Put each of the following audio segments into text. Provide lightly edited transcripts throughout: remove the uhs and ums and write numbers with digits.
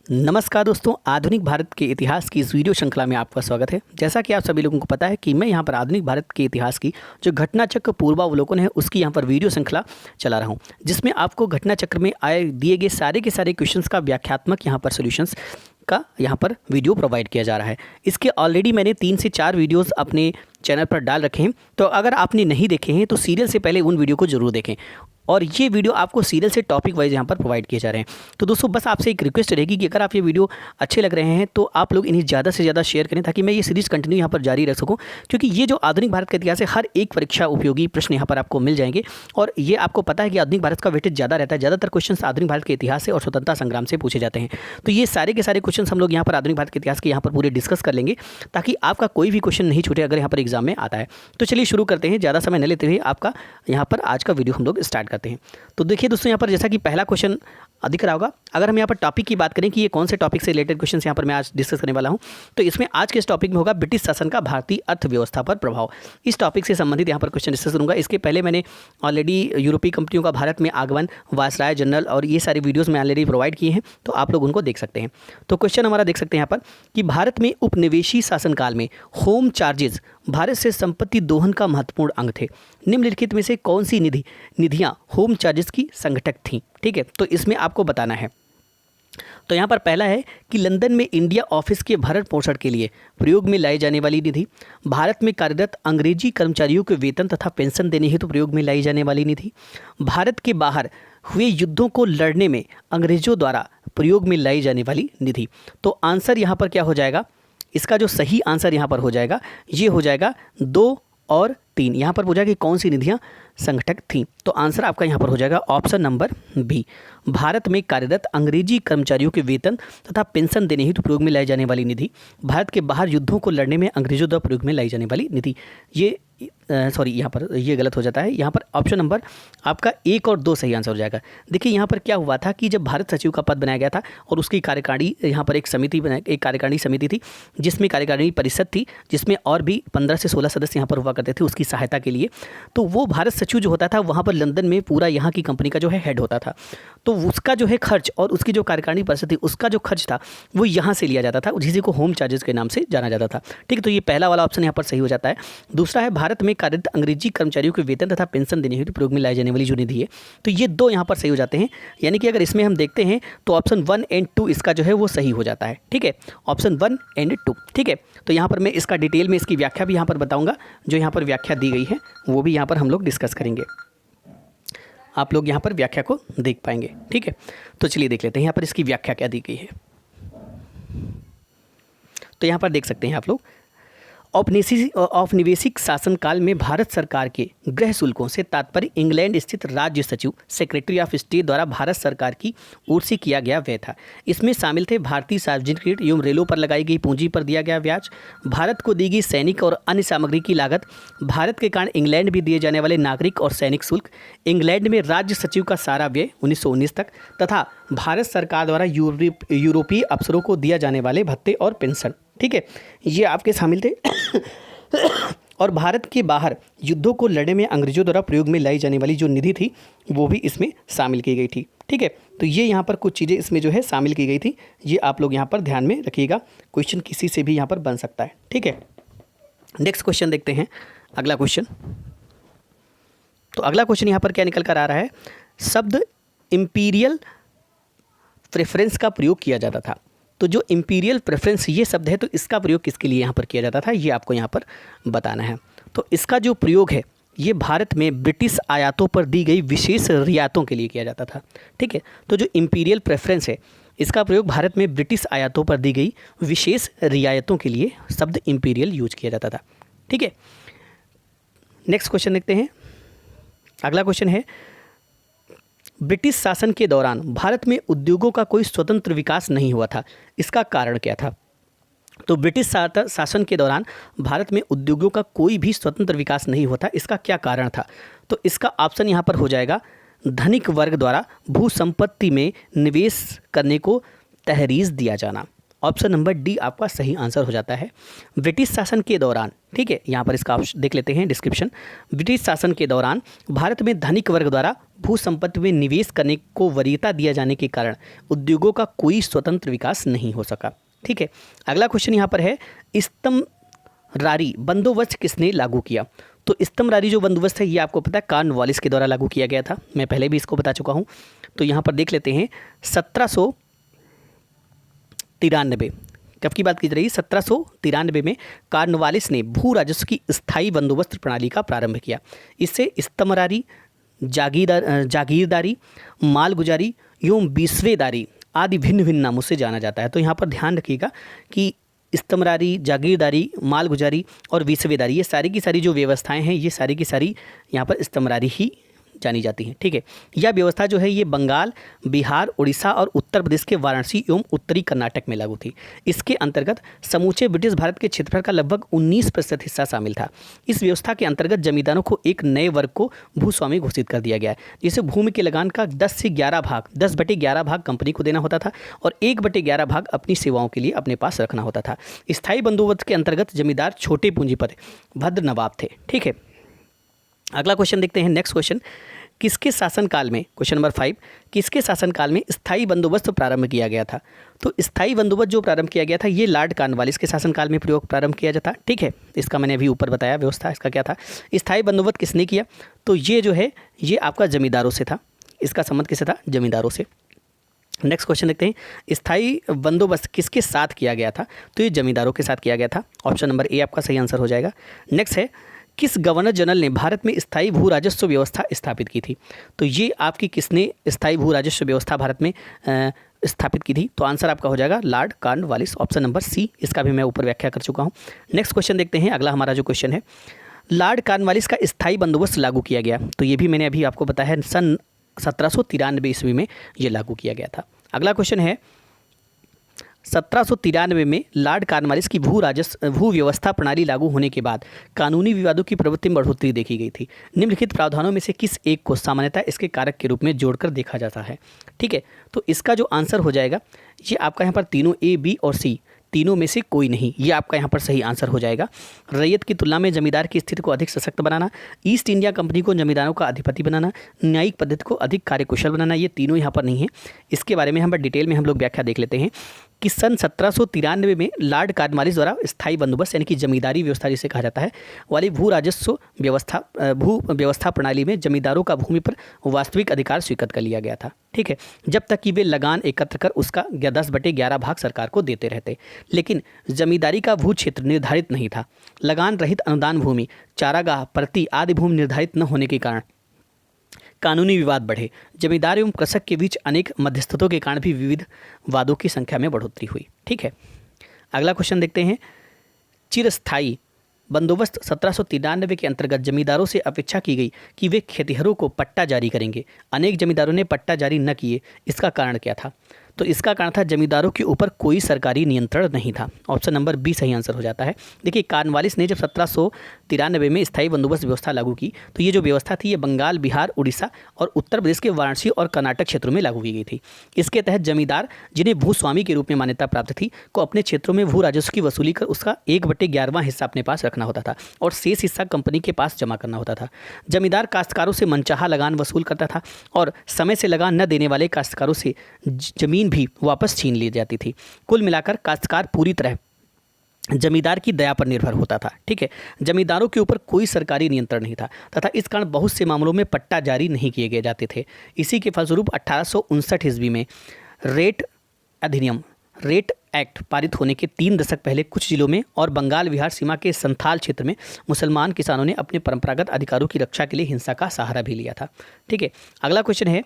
नमस्कार दोस्तों, आधुनिक भारत के इतिहास की इस वीडियो श्रृंखला में आपका स्वागत है। जैसा कि आप सभी लोगों को पता है कि मैं यहाँ पर आधुनिक भारत के इतिहास की जो घटना चक्र पूर्वावलोकन है उसकी यहाँ पर वीडियो श्रृंखला चला रहा हूँ, जिसमें आपको घटना चक्र में आए दिए गए सारे के सारे क्वेश्चंस का व्याख्यात्मक यहाँ पर सॉल्यूशंस का यहाँ पर वीडियो प्रोवाइड किया जा रहा है। इसके ऑलरेडी मैंने 3 से 4 वीडियोस अपने चैनल पर डाल रखे हैं, तो अगर आपने नहीं देखे हैं तो सीरियल से पहले उन वीडियो को जरूर देखें। और ये वीडियो आपको सीरियल से टॉपिक वाइज यहाँ पर प्रोवाइड किए जा रहे हैं। तो दोस्तों बस आपसे एक रिक्वेस्ट रहेगी कि अगर आप ये वीडियो अच्छे लग रहे हैं तो आप लोग इन्हें ज़्यादा से ज़्यादा शेयर करें, ताकि मैं ये सीरीज़ कंटिन्यू यहाँ पर जारी रख सकूँ। क्योंकि ये जो आधुनिक भारत का इतिहास है, हर एक परीक्षा उपयोगी प्रश्न यहाँ पर आपको मिल जाएंगे। और ये आपको पता है कि आधुनिक भारत का वेटेज ज़्यादा रहता है, ज़्यादातर क्वेश्चन आधुनिक भारत के इतिहास से और स्वतंत्रता संग्राम से पूछे जाते हैं। तो ये सारे के सारे क्वेश्चन हम लोग यहाँ पर आधुनिक भारत के इतिहास के यहाँ पर पूरे डिस्कस कर लेंगे, ताकि आपका कोई भी क्वेश्चन नहीं छूटे अगर यहाँ पर एग्जाम में आता है। तो चलिए शुरू करते हैं, ज़्यादा समय न लेते हुए आपका यहाँ पर आज का वीडियो हम लोग स्टार्ट करते हैं। तो देखिए दोस्तों, यहाँ पर जैसा कि पहला क्वेश्चन दिख रहा होगा, अगर हम यहाँ पर टॉपिक की बात करें कि ये कौन से टॉपिक से रिलेटेड क्वेश्चन यहाँ पर मैं आज डिस्कस करने वाला हूँ, तो इसमें आज के इस टॉपिक में होगा ब्रिटिश शासन का भारतीय अर्थव्यवस्था पर प्रभाव। इस टॉपिक से संबंधित यहाँ पर क्वेश्चन डिस्कस करूँगा। इसके पहले मैंने ऑलरेडी यूरोपीय कंपनियों का भारत में आगमन, वायसराय जनरल और ये सारे वीडियोज़ में ऑलरेडी प्रोवाइड किए हैं, तो आप लोग उनको देख सकते हैं। तो क्वेश्चन हमारा देख सकते हैं यहाँ पर कि भारत में उपनिवेशी शासनकाल में होम चार्जेस भारत से संपत्ति दोहन का महत्वपूर्ण अंग थे। निम्नलिखित में से कौन सी निधियाँ होम चार्जेस की संघटक थीं? ठीक है, तो इसमें आपको बताना है। तो यहाँ पर पहला है कि लंदन में इंडिया ऑफिस के भरण पोषण के लिए प्रयोग में लाई जाने वाली निधि, भारत में कार्यरत अंग्रेजी कर्मचारियों के वेतन तथा पेंशन देने हेतु प्रयोग में लाई जाने वाली निधि, भारत के बाहर हुए युद्धों को लड़ने में अंग्रेजों द्वारा प्रयोग में लाई जाने वाली निधि। तो आंसर यहाँ पर क्या हो जाएगा? इसका जो सही आंसर यहाँ पर हो जाएगा, ये हो जाएगा 2 और 3। यहाँ पर पूछा कि कौन सी निधियाँ संघटक थीं, तो आंसर आपका यहाँ पर हो जाएगा ऑप्शन नंबर बी, भारत में कार्यरत अंग्रेजी कर्मचारियों के वेतन तथा पेंशन देने हेतु प्रयोग में लाई जाने वाली निधि, भारत के बाहर युद्धों को लड़ने में अंग्रेजों द्वारा प्रयोग में लाई जाने वाली निधि। ये सॉरी, यहाँ पर ये गलत हो जाता है। यहाँ पर ऑप्शन नंबर आपका 1 और 2 सही आंसर हो जाएगा। देखिए यहाँ पर क्या हुआ था कि जब भारत सचिव का पद बनाया गया था और उसकी कार्यकारिणी यहाँ पर एक कार्यकारिणी समिति थी, जिसमें कार्यकारिणी परिषद थी, जिसमें और भी 15 से 16 सदस्य यहाँ पर हुआ करते थे उसकी सहायता के लिए। तो वो भारत सचिव जो होता था वहाँ पर लंदन में पूरा यहाँ की कंपनी का जो है हेड होता था। तो उसका जो है खर्च और उसकी जो कार्यकारिणी परिषद थी उसका जो खर्च था वो यहाँ से लिया जाता था, जिसे को होम चार्जेस के नाम से जाना जाता था। ठीक है, तो ये पहला वाला ऑप्शन यहाँ पर सही हो जाता है। दूसरा है भारत में कार्यरत अंग्रेजी कर्मचारियों के वेतन तथा पेंशन देने हेतु प्रयोग में लाई जाने वाली जो निधि है, तो ये 2 यहाँ पर सही हो जाते हैं। यानी कि अगर इसमें हम देखते हैं तो ऑप्शन 1 और 2 इसका जो है वो सही हो जाता है। ठीक है, ऑप्शन 1 और 2। ठीक है, तो यहाँ पर मैं इसका डिटेल में इसकी व्याख्या भी यहाँ पर बताऊँगा, जो यहाँ पर व्याख्या दी गई है वो भी यहाँ पर हम लोग डिस्कस करेंगे, आप लोग यहाँ पर व्याख्या को देख पाएंगे। ठीक है, तो चलिए देख लेते हैं यहाँ पर इसकी व्याख्या क्या दी गई है। तो यहाँ पर देख सकते हैं आप लोग, औपनिवेशिक शासनकाल में भारत सरकार के गृह शुल्कों से तात्पर्य इंग्लैंड स्थित राज्य सचिव सेक्रेटरी ऑफ स्टेट द्वारा भारत सरकार की ओर से किया गया व्यय था। इसमें शामिल थे भारतीय सार्वजनिक ऋण एवं रेलों पर लगाई गई पूंजी पर दिया गया ब्याज, भारत को दी गई सैनिक और अन्य सामग्री की लागत, भारत के कारण इंग्लैंड भी दिए जाने वाले नागरिक और सैनिक शुल्क, इंग्लैंड में राज्य सचिव का सारा व्यय 1919 तक, तथा भारत सरकार द्वारा यूरोपीय अफसरों को दिया जाने वाले भत्ते और पेंशन। ठीक है, ये आपके शामिल थे। और भारत के बाहर युद्धों को लड़ने में अंग्रेजों द्वारा प्रयोग में लाई जाने वाली जो निधि थी वो भी इसमें शामिल की गई थी। ठीक है, तो ये यहाँ पर कुछ चीज़ें इसमें जो है शामिल की गई थी, ये आप लोग यहाँ पर ध्यान में रखिएगा। क्वेश्चन किसी से भी यहाँ पर बन सकता है। ठीक है, नेक्स्ट क्वेश्चन देखते हैं, अगला क्वेश्चन। तो अगला क्वेश्चन यहाँ पर क्या निकल कर आ रहा है, शब्द इंपीरियल प्रेफरेंस का प्रयोग किया जाता था। तो जो इंपीरियल प्रेफरेंस ये शब्द है, तो इसका प्रयोग किसके लिए यहाँ पर किया जाता था, ये आपको यहाँ पर बताना है। तो इसका जो प्रयोग है ये भारत में ब्रिटिश आयातों पर दी गई विशेष रियायतों के लिए किया जाता था। ठीक है, तो जो इंपीरियल प्रेफरेंस है इसका प्रयोग भारत में ब्रिटिश आयातों पर दी गई विशेष रियायतों के लिए शब्द इंपीरियल यूज किया जाता था। ठीक है, नेक्स्ट क्वेश्चन देखते हैं। अगला क्वेश्चन है, ब्रिटिश शासन के दौरान भारत में उद्योगों का कोई स्वतंत्र विकास नहीं हुआ था, इसका कारण क्या था? तो ब्रिटिश शासन के दौरान भारत में उद्योगों का कोई भी स्वतंत्र विकास नहीं हुआ था, इसका क्या कारण था? तो इसका ऑप्शन यहाँ पर हो जाएगा, धनिक वर्ग द्वारा भू संपत्ति में निवेश करने को तहरीज दिया जाना। ऑप्शन नंबर डी आपका सही आंसर हो जाता है। ब्रिटिश शासन के दौरान, ठीक है, यहाँ पर इसका देख लेते हैं डिस्क्रिप्शन। ब्रिटिश शासन के दौरान भारत में धनिक वर्ग द्वारा भू संपत्ति में निवेश करने को वरीयता दिया जाने के कारण उद्योगों का कोई स्वतंत्र विकास नहीं हो सका। ठीक है, अगला क्वेश्चन यहाँ पर है, इस्तमरारी बंदोबस्त किसने लागू किया? तो इस्तमरारी जो बंदोबस्त है ये आपको पता है कॉर्नवालिस के द्वारा लागू किया गया था, मैं पहले भी इसको बता चुका हूँ। तो यहाँ पर देख लेते हैं 1793, कब की बात की जा रही है? 1793 में कॉर्नवालिस ने भू राजस्व की स्थायी बंदोबस्त प्रणाली का प्रारंभ किया। इससे इस्तमरारी, जागीरदारी, मालगुजारी एवं बीसवेदारी आदि भिन्न भिन्न नामों से जाना जाता है। तो यहाँ पर ध्यान रखिएगा कि इस्तमरारी, जागीरदारी, मालगुजारी और बीसवेदारी, ये सारी की सारी जो व्यवस्थाएं हैं ये सारी की सारी यहाँ पर इस्तमरारी ही जानी जाती हैं। ठीक है, यह व्यवस्था जो है ये बंगाल, बिहार, उड़ीसा और उत्तर प्रदेश के वाराणसी एवं उत्तरी कर्नाटक में लागू थी। इसके अंतर्गत समूचे ब्रिटिश भारत के क्षेत्रफल का लगभग 19% हिस्सा शामिल था। इस व्यवस्था के अंतर्गत जमींदारों को एक नए वर्ग को भूस्वामी घोषित कर दिया गया है, जिसे भूमि के लगान का 10/11 भाग कंपनी को देना होता था और 1/11 भाग अपनी सेवाओं के लिए अपने पास रखना होता था। स्थायी बंदोबस्त के अंतर्गत जमींदार छोटे पूंजीपति भद्र नवाब थे। ठीक है, अगला क्वेश्चन देखते हैं, नेक्स्ट क्वेश्चन, किसके शासनकाल में, क्वेश्चन नंबर 5, किसके शासनकाल में स्थायी बंदोबस्त प्रारंभ किया गया था? तो स्थायी बंदोबस्त जो प्रारंभ किया गया था ये लॉर्ड कॉर्नवालिस के शासनकाल में प्रारंभ किया जाता। ठीक है, इसका मैंने अभी ऊपर बताया व्यवस्था इसका क्या था। स्थायी बंदोबस्त किसने किया? तो ये जो है ये आपका जमींदारों से था, इसका संबंध किससे था? जमींदारों से। नेक्स्ट क्वेश्चन देखते हैं, स्थायी बंदोबस्त किसके साथ किया गया था? तो ये जमींदारों के साथ किया गया था। ऑप्शन नंबर ए आपका सही आंसर हो जाएगा। नेक्स्ट है, किस गवर्नर जनरल ने भारत में स्थायी भू राजस्व व्यवस्था स्थापित की थी? तो ये आपकी किसने स्थायी भू राजस्व व्यवस्था भारत में स्थापित की थी? तो आंसर आपका हो जाएगा Lord Cornwallis, option number C, इसका भी मैं ऊपर व्याख्या कर चुका हूँ। नेक्स्ट क्वेश्चन देखते हैं, अगला हमारा जो क्वेश्चन है, लॉर्ड कॉर्नवालिस का स्थायी बंदोबस्त लागू किया गया, तो ये भी मैंने अभी आपको बताया है सन 1793 ईस्वी में ये लागू किया गया था। अगला क्वेश्चन है, 1793 में लॉर्ड कॉर्नवालिस की भू व्यवस्था प्रणाली लागू होने के बाद कानूनी विवादों की प्रवृत्ति में बढ़ोतरी देखी गई थी। निम्नलिखित प्रावधानों में से किस एक को सामान्यतः इसके कारक के रूप में जोड़कर देखा जाता है? ठीक है, तो इसका जो आंसर हो जाएगा ये आपका यहाँ पर तीनों ए, बी और सी तीनों में से कोई नहीं, ये आपका यहाँ पर सही आंसर हो जाएगा। रैयत की तुलना में जमींदार की स्थिति को अधिक सशक्त बनाना, ईस्ट इंडिया कंपनी को जमींदारों का अधिपति बनाना, न्यायिक पद्धति को अधिक कार्यकुशल बनाना, ये तीनों यहाँ पर नहीं है। इसके बारे में हम डिटेल में हम लोग व्याख्या देख लेते हैं कि सन 1793 में लॉर्ड कॉर्नवालिस द्वारा स्थायी बंदोबस्त यानी कि जमींदारी व्यवस्था जिसे कहा जाता है वाली भू व्यवस्था प्रणाली में जमींदारों का भूमि पर वास्तविक अधिकार स्वीकृत कर लिया गया था। ठीक है, जब तक कि वे लगान एकत्र कर उसका 10/11 भाग सरकार को देते रहते, लेकिन जमींदारी का भू क्षेत्र निर्धारित नहीं था। लगान रहित अनुदान भूमि, चारागाह, प्रति आदि भूमि निर्धारित न होने के कारण कानूनी विवाद बढ़े। जमींदार एवं कृषक के बीच अनेक मध्यस्थतों के कारण भी विविध वादों की संख्या में बढ़ोतरी हुई। ठीक है, अगला क्वेश्चन देखते हैं, चिरस्थायी बंदोबस्त 1793 के अंतर्गत जमींदारों से अपेक्षा की गई कि वे खेतिहरों को पट्टा जारी करेंगे। अनेक जमींदारों ने पट्टा जारी न किए, इसका कारण क्या था? तो इसका कारण था जमींदारों के ऊपर कोई सरकारी नियंत्रण नहीं था। ऑप्शन नंबर बी सही आंसर हो जाता है। देखिए, कॉर्नवालिस ने जब 1793 में स्थायी बंदोबस्त व्यवस्था लागू की तो ये जो व्यवस्था थी ये बंगाल, बिहार, उड़ीसा और उत्तर प्रदेश के वाराणसी और कर्नाटक क्षेत्रों में लागू की गई थी। इसके तहत जमींदार जिन्हें भूस्वामी के रूप में मान्यता प्राप्त थी को अपने क्षेत्रों में भू राजस्व की वसूली कर उसका 1/11वां हिस्सा अपने पास रखना होता था और शेष हिस्सा कंपनी के पास जमा करना होता था। जमींदार काश्तकारों से मनचाहा लगान वसूल करता था और समय से लगान न देने वाले काश्तकारों से जमीन भी वापस छीन ली जाती थी। कुल मिलाकर काश्तकार पूरी तरह जमींदार की दया पर निर्भर होता था। ठीक है, जमींदारों के ऊपर कोई सरकारी नियंत्रण नहीं था तथा इस कारण बहुत से मामलों में पट्टा जारी नहीं किए गए जाते थे। इसी के फलस्वरूप 1859 ईस्वी में रेट एक्ट पारित होने के 3 दशक पहले कुछ जिलों में और बंगाल बिहार सीमा के संथाल क्षेत्र में मुसलमान किसानों ने अपने परंपरागत अधिकारों की रक्षा के लिए हिंसा का सहारा भी लिया था। ठीक है, अगला क्वेश्चन है,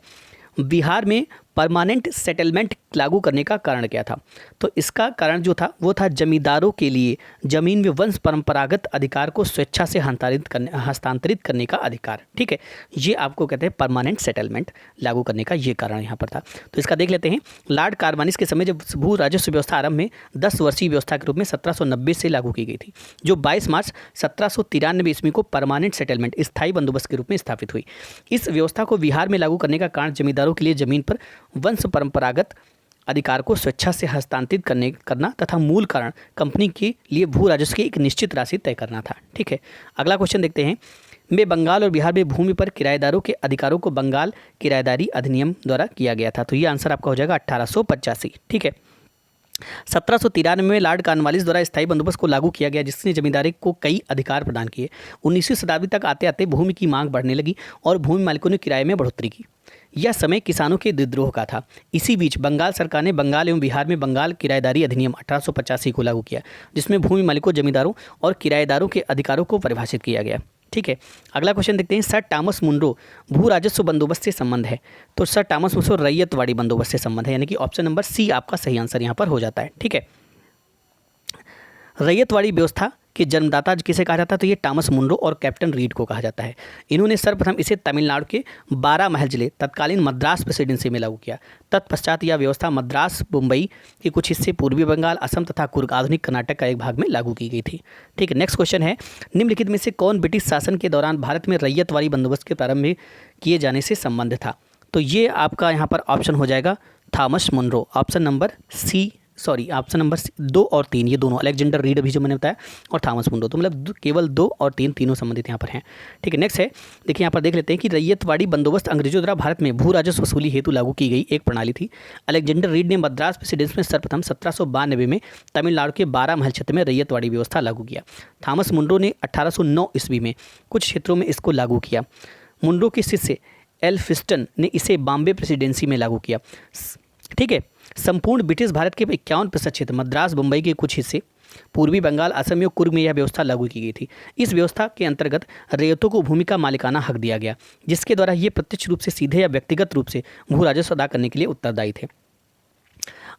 बिहार में परमानेंट सेटलमेंट लागू करने का कारण क्या था? तो इसका कारण जो था वो था जमींदारों के लिए जमीन में वंश परंपरागत अधिकार को स्वेच्छा से हस्तांतरित करने का अधिकार। ठीक है, ये आपको कहते हैं परमानेंट सेटलमेंट लागू करने का ये कारण यहाँ पर था। तो इसका देख लेते हैं। लॉर्ड कॉर्नवालिस के समय जब भू राजस्व व्यवस्था आरंभ में 10 वर्षीय व्यवस्था के रूप में 1790 से लागू की गई थी, जो 22 मार्च 1793 ईस्वी को परमानेंट सेटलमेंट स्थायी बंदोबस्त के रूप में स्थापित हुई। इस व्यवस्था को बिहार में लागू करने का कारण जमींदारों के लिए जमीन पर वंश परंपरागत अधिकार को स्वेच्छा से हस्तांतरित करना तथा मूल कारण कंपनी के लिए भू राजस्व की एक निश्चित राशि तय करना था। ठीक है, अगला क्वेश्चन देखते हैं। में बंगाल और बिहार में भूमि पर किराएदारों के अधिकारों को बंगाल किराएदारी अधिनियम द्वारा किया गया था। तो ये आंसर आपका हो जाएगा 1885। ठीक है, 1793 में लॉर्ड कॉर्नवालिस द्वारा स्थायी बंदोबस्त को लागू किया गया, जिसने जमींदारी को कई अधिकार प्रदान किए। 19वीं शताब्दी तक आते आते भूमि की मांग बढ़ने लगी और भूमि मालिकों ने किराए में बढ़ोतरी की। यह समय किसानों के विद्रोह का था। इसी बीच बंगाल सरकार ने बंगाल एवं बिहार में बंगाल किराएदारी अधिनियम 1885 को लागू किया, जिसमें भूमि मालिकों, जमींदारों और किराएदारों के अधिकारों को परिभाषित किया गया। ठीक है, अगला क्वेश्चन देखते हैं। सर टॉमस मुनरो भू राजस्व बंदोबस्त से संबंध है। तो सर टॉमस मुनरो रैयतवाड़ी बंदोबस्त से संबंध है, यानी कि ऑप्शन नंबर सी आपका सही आंसर यहाँ पर हो जाता है। ठीक है, रैयतवाड़ी व्यवस्था के जन्मदाता किसे कहा जाता है? तो ये टॉमस मुनरो और कैप्टन रीड को कहा जाता है। इन्होंने सर्वप्रथम इसे तमिलनाडु के 12 महल जिले तत्कालीन मद्रास प्रेसिडेंसी में लागू किया। तत्पश्चात यह व्यवस्था मद्रास, मुंबई के कुछ हिस्से, पूर्वी बंगाल, असम तथा कुर्ग, आधुनिक कर्नाटक का एक भाग में लागू की गई थी। ठीक है, नेक्स्ट क्वेश्चन है। निम्नलिखित में से कौन ब्रिटिश शासन के दौरान भारत में रैयतवाड़ी बंदोबस्त के प्रारंभ किए जाने से संबंध था? तो ये आपका यहाँ पर ऑप्शन हो जाएगा थॉमस मुनरो। ऑप्शन नंबर 2 और 3 ये दोनों, अलेक्जेंडर रीड अभी जो मैंने बताया और थॉमस मुनरो, तो मतलब केवल 2 और 3 तीनों संबंधित यहाँ पर हैं। ठीक है, नेक्स्ट है, देखिए यहाँ पर देख लेते हैं कि रैयतवाड़ी बंदोबस्त अंग्रेजों द्वारा भारत में भू राजस्व वसूली हेतु लागू की गई एक प्रणाली थी। अलेक्जेंडर रीड ने मद्रास प्रेसिडेंसी में सर्वप्रथम 1792 में तमिलनाडु के 12 महल क्षेत्र में रैयतवाड़ी व्यवस्था लागू किया। थॉमस मुनरो ने 1809 ईस्वी में कुछ क्षेत्रों में इसको लागू किया। मुनरो के शिष्य एल्फिस्टन ने इसे बॉम्बे प्रेसिडेंसी में लागू किया। ठीक है, संपूर्ण ब्रिटिश भारत के 51% क्षेत्र, मद्रास, मुंबई के कुछ हिस्से, पूर्वी बंगाल, असम और कुर्ग में यह व्यवस्था लागू की गई थी। इस व्यवस्था के अंतर्गत रैयतों को भूमि का मालिकाना हक दिया गया, जिसके द्वारा ये प्रत्यक्ष रूप से, सीधे या व्यक्तिगत रूप से भू राजस्व अदा करने के लिए उत्तरदायी थे।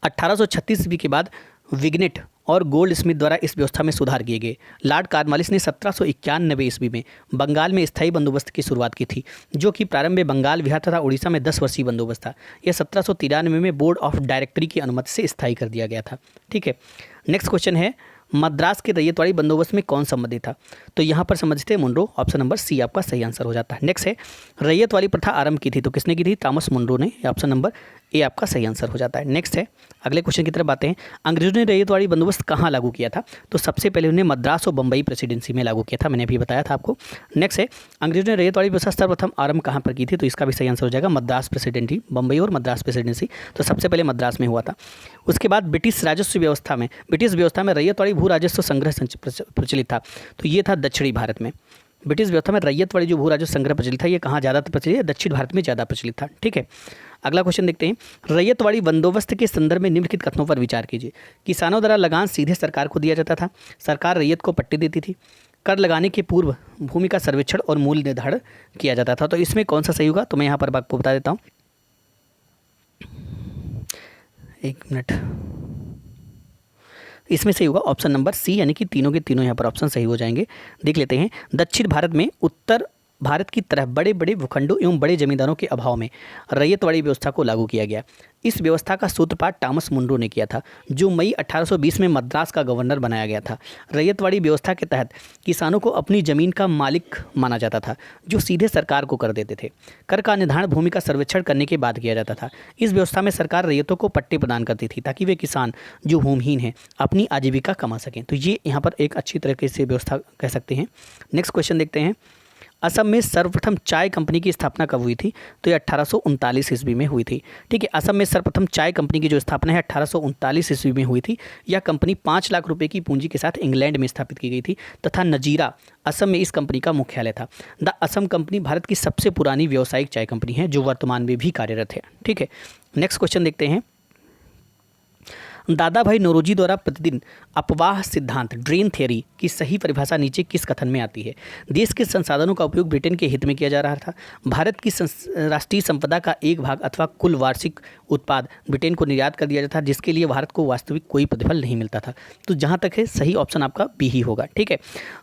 1836 ईस्वी के बाद विग्नेट और गोल्ड स्मिथ द्वारा इस व्यवस्था में सुधार किए गए। लॉर्ड कॉर्नवालिस ने 1791 ईस्वी में बंगाल में स्थायी बंदोबस्त की शुरुआत की थी, जो कि प्रारंभ में बंगाल, बिहार तथा उड़ीसा में 10 वर्षीय बंदोबस्त था। यह 1793 में बोर्ड ऑफ डायरेक्टरी की अनुमति से स्थायी कर दिया गया था। ठीक है, नेक्स्ट क्वेश्चन है। मद्रास के रैयतवाड़ी बंदोबस्त में कौन संबंधित था? तो यहाँ पर संबंधित है मुनरो। ऑप्शन नंबर सी आपका सही आंसर हो जाता है। नेक्स्ट है, रैयतवाड़ी प्रथा आरंभ की थी, तो किसने की थी? थॉमस मुनरो ने। ऑप्शन नंबर ए आपका सही आंसर हो जाता है। नेक्स्ट है, अगले क्वेश्चन की तरफ आते हैं। अंग्रेजों ने रैयतवाड़ी बंदोबस्त कहाँ लागू किया था? तो सबसे पहले उन्होंने मद्रास और बम्बई प्रेसिडेंसी में लागू किया था, मैंने अभी बताया था आपको। नेक्स्ट है, अंग्रेजों ने रैयतवाड़ी व्यवस्था सर्वप्रथम आरंभ कहाँ पर की थी? तो इसका भी सही आंसर हो जाएगा मद्रास प्रेसिडेंसी, बम्बई और मद्रास प्रेसिडेंसी, तो सबसे पहले मद्रास में हुआ था। उसके बाद ब्रिटिश व्यवस्था में रैयतवाड़ी भू राजस्व संग्रह प्रचलित था, तो ये था दक्षिणी भारत में। ब्रिटिश व्यवस्था में रैयतवाड़ी जो भू राजस्व संग्रह प्रचलित था, ये कहाँ ज़्यादा प्रचलित है? दक्षिण भारत में ज़्यादा प्रचलित था। ठीक है, अगला क्वेश्चन देखते हैं। रैयतवाड़ी बंदोबस्त के संदर्भ में निम्नलिखित कथनों पर विचार कीजिए। किसानों द्वारा लगान सीधे सरकार को दिया जाता था, सरकार रैयत को पट्टी देती थी, कर लगाने के पूर्व भूमि का सर्वेक्षण और मूल्य निर्धारण किया जाता था। तो इसमें कौन सा सही होगा? तो मैं यहाँ पर आपको बता देता हूँ, एक मिनट, इसमें सही होगा ऑप्शन नंबर सी, यानी कि तीनों के तीनों यहाँ पर ऑप्शन सही हो जाएंगे। देख लेते हैं। दक्षिण भारत में उत्तर भारत की तरह बड़े बड़े भूखंडों एवं बड़े जमींदारों के अभाव में रैयतवाड़ी व्यवस्था को लागू किया गया। इस व्यवस्था का सूत्रपात टॉमस मुनरो ने किया था, जो मई 1820 में मद्रास का गवर्नर बनाया गया था। रैयतवाड़ी व्यवस्था के तहत किसानों को अपनी ज़मीन का मालिक माना जाता था, जो सीधे सरकार को कर देते थे। कर का निर्धारण भूमि का सर्वेक्षण करने के बाद किया जाता था। इस व्यवस्था में सरकार रैयतों को पट्टे प्रदान करती थी, ताकि वे किसान जो भूमिहीन हैं अपनी आजीविका कमा सकें। तो ये यहाँ पर एक अच्छी तरीके से व्यवस्था कह सकते हैं। नेक्स्ट क्वेश्चन देखते हैं। असम में सर्वप्रथम चाय कंपनी की स्थापना कब हुई थी? तो ये 1839 ईस्वी में हुई थी। ठीक है, असम में सर्वप्रथम चाय कंपनी की जो स्थापना है 1839 ईस्वी में हुई थी। यह कंपनी 5 लाख रुपए की पूंजी के साथ इंग्लैंड में स्थापित की गई थी तथा नजीरा, असम में इस कंपनी का मुख्यालय था। द असम कंपनी भारत की सबसे पुरानी व्यावसायिक चाय कंपनी है, जो वर्तमान में भी कार्यरत है। ठीक है, नेक्स्ट क्वेश्चन देखते हैं। दादा भाई नौरोजी द्वारा प्रतिदिन अपवाह सिद्धांत, ड्रेन थ्योरी की सही परिभाषा नीचे किस कथन में आती है? देश के संसाधनों का उपयोग ब्रिटेन के हित में किया जा रहा था। भारत की राष्ट्रीय संपदा का एक भाग अथवा कुल वार्षिक उत्पाद ब्रिटेन को निर्यात कर दिया जाता था, जिसके लिए भारत को वास्तविक कोई प्रतिफल नहीं मिलता था। तो जहाँ तक है सही ऑप्शन आपका बी ही होगा। ठीक है,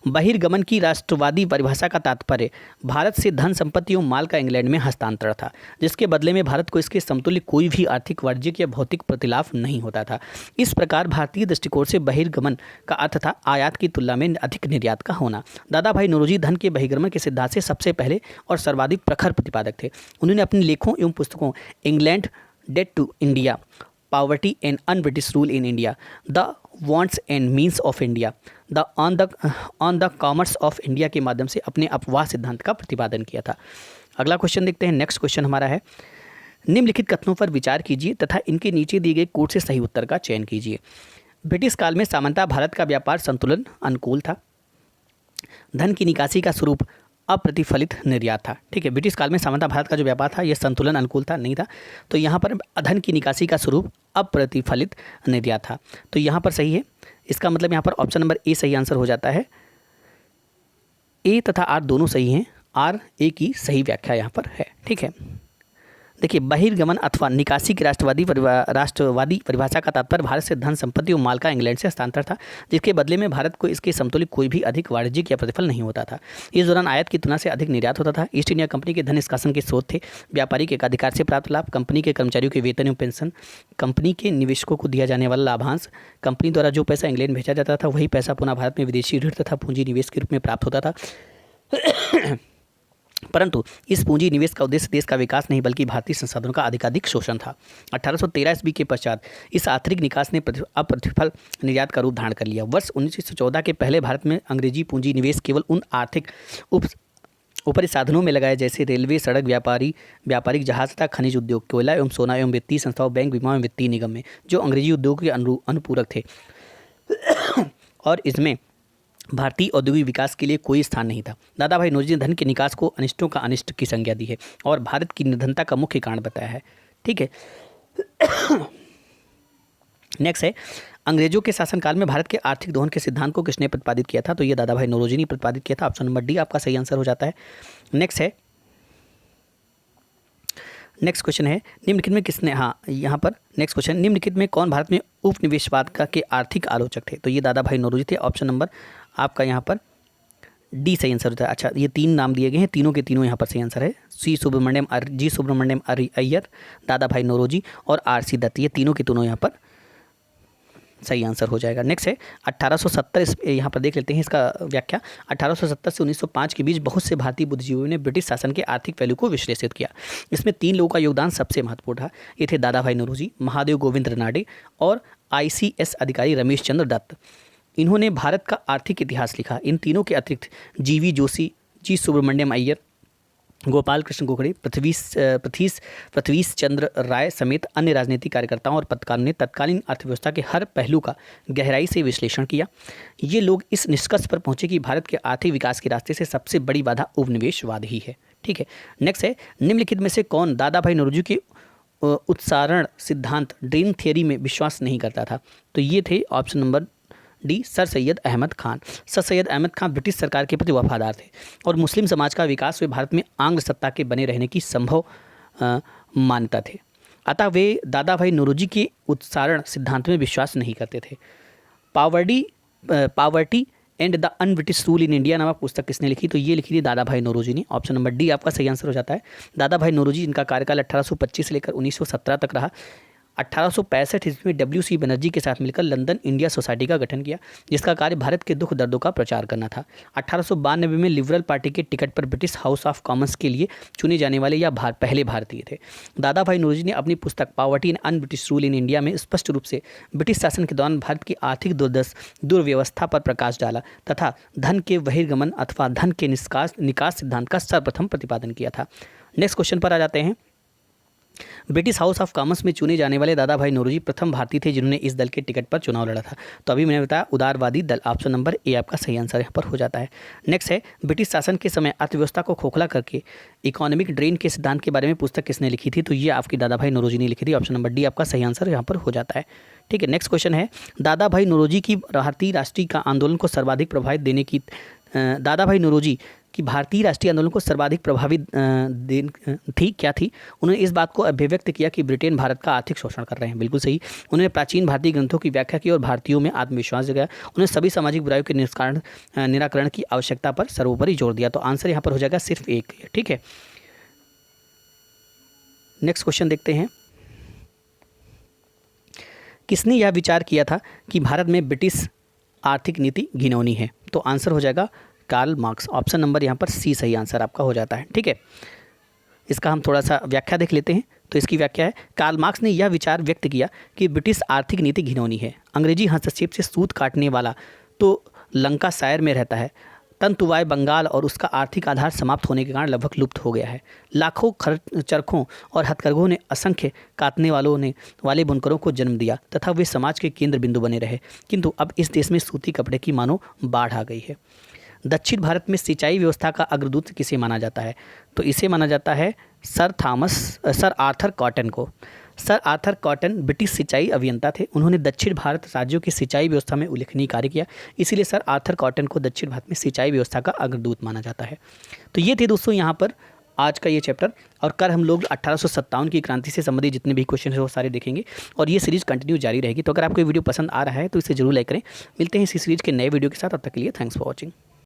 बहिर्गमन की राष्ट्रवादी परिभाषा का तात्पर्य भारत से धन संपत्ति एवं माल का इंग्लैंड में हस्तांतरण था, जिसके बदले में भारत को इसके समतुल्य कोई भी आर्थिक, वाणिज्यिक या भौतिक प्रतिलाभ नहीं होता था। इस प्रकार भारतीय दृष्टिकोण से बहिर्गमन का अर्थ था आयात की तुलना में अधिक निर्यात का होना। दादा भाई नौरोजी धन के बहिर्गमन के सिद्धांत से सबसे पहले और सर्वाधिक प्रखर प्रतिपादक थे। उन्होंने अपने लेखों एवं पुस्तकों England debt to India poverty and un-British rule in India, the wants and means of India, the on the commerce of India के माध्यम से अपने अपवाह सिद्धांत का प्रतिपादन किया था। अगला क्वेश्चन देखते हैं। नेक्स्ट क्वेश्चन हमारा है, निम्नलिखित कथनों पर विचार कीजिए तथा इनके नीचे दिए गए कोड से सही उत्तर का चयन कीजिए। ब्रिटिश काल में सामान्यतः भारत का व्यापार संतुलन अनुकूल था। धन की निकासी का स्वरूप अप्रतिफलित निर्यात था। ठीक है, ब्रिटिश काल में सामान्यतः भारत का जो व्यापार था यह संतुलन अनुकूल था, नहीं था। तो यहाँ पर धन की निकासी का स्वरूप अप्रतिफलित निर्यात था। तो यहाँ पर सही है। इसका मतलब यहाँ पर ऑप्शन नंबर ए सही आंसर हो जाता है। ए तथा आर दोनों सही हैं। आर ए की सही व्याख्या यहाँ पर है। ठीक है, देखिए, बहिर्गमन अथवा निकासी की राष्ट्रवादी परिभाषा का तात्पर्य भारत से धन संपत्ति और माल का इंग्लैंड से हस्तांतरण था, जिसके बदले में भारत को इसके समतुल्य कोई भी अधिक वाणिज्यिक या प्रतिफल नहीं होता था। इस दौरान आयात की तुलना से अधिक निर्यात होता था। ईस्ट इंडिया कंपनी के धन निष्कासन के स्रोत थे व्यापारी के एकाधिकार से प्राप्त लाभ, कंपनी के कर्मचारियों के वेतन एवं पेंशन, कंपनी के निवेशकों को दिया जाने वाला लाभांश, कंपनी द्वारा जो पैसा इंग्लैंड भेजा जाता था वही पैसा पुनः भारत में विदेशी ऋण तथा पूंजी निवेश के रूप में प्राप्त होता था। परंतु इस पूंजी निवेश का उद्देश्य देश का विकास नहीं बल्कि भारतीय संसाधनों का अधिकाधिक शोषण था। 1813 ईस्वी के पश्चात इस आंतरिक निकास ने अप्रतिफल निर्यात का रूप धारण कर लिया। वर्ष 1914 के पहले भारत में अंग्रेजी पूंजी निवेश केवल उन आर्थिक ऊपरी साधनों में लगाए जैसे रेलवे, सड़क, व्यापारिक जहाज तथा खनिज उद्योग, कोयला एवं सोना एवं वित्तीय संस्थाओं, बैंक, बीमा एवं वित्तीय निगम में, जो अंग्रेजी उद्योग के अनुपूरक थे और इसमें भारतीय औद्योगिक विकास के लिए कोई स्थान नहीं था। दादा भाई नौरोजी ने धन के निकास को अनिष्टों का अनिष्ट की संज्ञा दी है और भारत की निर्धनता का मुख्य कारण बताया है। ठीक है, नेक्स्ट है, अंग्रेजों के शासनकाल में भारत के आर्थिक दोहन के सिद्धांत को किसने प्रतिपादित किया था? तो ये दादा भाई नौरोजी ने प्रतिपादित किया था। ऑप्शन नंबर डी आपका सही आंसर हो जाता है। नेक्स्ट है, नेक्स्ट क्वेश्चन है, निम्नलिखित में किसने, यहाँ पर नेक्स्ट क्वेश्चन, निम्नलिखित में कौन भारत में उपनिवेशवाद का के आर्थिक आलोचक थे? तो ये दादा भाई नौरोजी थे। ऑप्शन नंबर आपका यहाँ पर डी सही आंसर होता है। अच्छा, ये तीन नाम दिए गए हैं, तीनों के तीनों यहाँ पर सही आंसर है। जी सुब्रमण्यम अय्यर, दादा भाई नौरोजी और आर.सी. दत्त, ये तीनों के तीनों यहाँ पर सही आंसर हो जाएगा। नेक्स्ट है 1870, यहाँ पर देख लेते हैं इसका व्याख्या। 1870 से 1905 के बीच बहुत से भारतीय बुद्धिजीवियों ने ब्रिटिश शासन के आर्थिक पहलू को विश्लेषित किया। इसमें 3 लोगों का योगदान सबसे महत्वपूर्ण था। ये थे दादा भाई नौरोजी, महादेव गोविंद रनाडे और ICS अधिकारी रमेश चंद्र दत्त। इन्होंने भारत का आर्थिक इतिहास लिखा। इन तीनों के अतिरिक्त GV जोशी, जी सुब्रमण्यम अय्यर, गोपाल कृष्ण गोखले, पृथ्वीश चंद्र राय समेत अन्य राजनीतिक कार्यकर्ताओं और पत्रकारों ने तत्कालीन अर्थव्यवस्था के हर पहलू का गहराई से विश्लेषण किया। ये लोग इस निष्कर्ष पर पहुंचे कि भारत के आर्थिक विकास के रास्ते से सबसे बड़ी बाधा उपनिवेशवाद ही है। ठीक है, नेक्स्ट है, निम्नलिखित में से कौन दादा भाई नौरोजी के उत्सारण सिद्धांत ड्रीम थियरी में विश्वास नहीं करता था? तो ये थे option number D sir Syed Ahmad Khan. Sir Syed Ahmad Khan British सरकार के प्रति वफादार थे और मुस्लिम समाज का विकास वे भारत में आंग्ल सत्ता के बने रहने की संभव मान्यता थे। अतः वे दादा भाई नौरोजी के उत्सारण सिद्धांत में विश्वास नहीं करते थे। Poverty and the un British rule in India नामक पुस्तक किसने लिखी? तो ये लिखी थी दादा भाई नौरोजी ने। ऑप्शन नंबर डी आपका सही आंसर हो जाता है। दादा भाई नौरोजी, इनका कार्यकाल 1825 से लेकर 1917 तक रहा। 1865 ईस्वी में WC बनर्जी के साथ मिलकर लंदन इंडिया सोसाइटी का गठन किया, जिसका कार्य भारत के दुख दर्दों का प्रचार करना था। 1892 में लिबरल पार्टी के टिकट पर ब्रिटिश हाउस ऑफ कॉमन्स के लिए चुने जाने वाले या पहले भारतीय थे। दादा भाई नौरोजी ने अपनी पुस्तक poverty and un-British rule in India में स्पष्ट रूप से ब्रिटिश शासन के दौरान भारत की आर्थिक दुर्व्यवस्था पर प्रकाश डाला तथा धन के बहिर्गमन अथवा धन के निकास सिद्धांत का सर्वप्रथम प्रतिपादन किया था। नेक्स्ट क्वेश्चन पर आ जाते हैं। ब्रिटिश हाउस ऑफ कॉमन्स में चुने जाने वाले दादा भाई नौरोजी प्रथम भारतीय थे जिन्होंने इस दल के टिकट पर चुनाव लड़ा था। तो अभी मैंने बताया उदारवादी दल। ऑप्शन नंबर ए आपका सही आंसर यहाँ पर हो जाता है। नेक्स्ट है, ब्रिटिश शासन के समय अर्थव्यवस्था को खोखला करके इकोनॉमिक ड्रेन के सिद्धांत के बारे में पुस्तक किसने लिखी थी? तो ये आपकी दादा भाई नौरोजी ने लिखी थी। ऑप्शन नंबर डी आपका सही आंसर यहाँ पर हो जाता है। ठीक है, नेक्स्ट क्वेश्चन है, दादा भाई नौरोजी की भारतीय राष्ट्रीय का आंदोलन को सर्वाधिक प्रभावित देने की दादा भाई नौरोजी की भारतीय राष्ट्रीय आंदोलन को सर्वाधिक प्रभावित थी क्या थी? उन्होंने इस बात को अभिव्यक्त किया कि ब्रिटेन भारत का आर्थिक शोषण कर रहे हैं। बिल्कुल सही। उन्होंने प्राचीन भारतीय ग्रंथों की व्याख्या की और भारतीयों में आत्मविश्वास जगाया। उन्होंने सभी सामाजिक बुराइयों के निराकरण की आवश्यकता पर सर्वोपरि जोर दिया। तो आंसर यहाँ पर हो जाएगा सिर्फ एक। ठीक है, नेक्स्ट क्वेश्चन देखते हैं। किसने यह विचार किया था कि भारत में ब्रिटिश आर्थिक नीति घिनौनी है? तो आंसर हो जाएगा कार्ल मार्क्स। ऑप्शन नंबर यहाँ पर सी सही आंसर आपका हो जाता है। ठीक है, इसका हम थोड़ा सा व्याख्या देख लेते हैं। तो इसकी व्याख्या है, कार्ल मार्क्स ने यह विचार व्यक्त किया कि ब्रिटिश आर्थिक नीति घिनौनी है। अंग्रेजी हस्तक्षेप से सूत काटने वाला तो लंकाशायर में रहता है। तंतुवाय बंगाल और उसका आर्थिक आधार समाप्त होने के कारण लगभग लुप्त हो गया है। लाखों चरखों और हथकरघों ने असंख्य काटने वाले बुनकरों को जन्म दिया तथा वे समाज के केंद्र बिंदु बने रहे, किंतु अब इस देश में सूती कपड़े की मानो बाढ़ आ गई है। दक्षिण भारत में सिंचाई व्यवस्था का अग्रदूत किसे माना जाता है? तो इसे माना जाता है सर आर्थर कॉटन को। सर आर्थर कॉटन ब्रिटिश सिंचाई अभियंता थे। उन्होंने दक्षिण भारत राज्यों की सिंचाई व्यवस्था में उल्लेखनीय कार्य किया, इसीलिए सर आर्थर कॉटन को दक्षिण भारत में सिंचाई व्यवस्था का अग्रदूत माना जाता है। तो ये थे दोस्तों यहाँ पर आज का ये चैप्टर, और कल हम लोग 1857 की क्रांति से संबंधित जितने भी क्वेश्चन है वो सारे देखेंगे, और ये सीरीज़ कंटिन्यू जारी रहेगी। तो अगर आपको ये वीडियो पसंद आ रहा है तो इसे जरूर लाइक करें। मिलते हैं इसी सीरीज़ के नए वीडियो के साथ, तब तक के लिए थैंक्स फॉर वॉचिंग।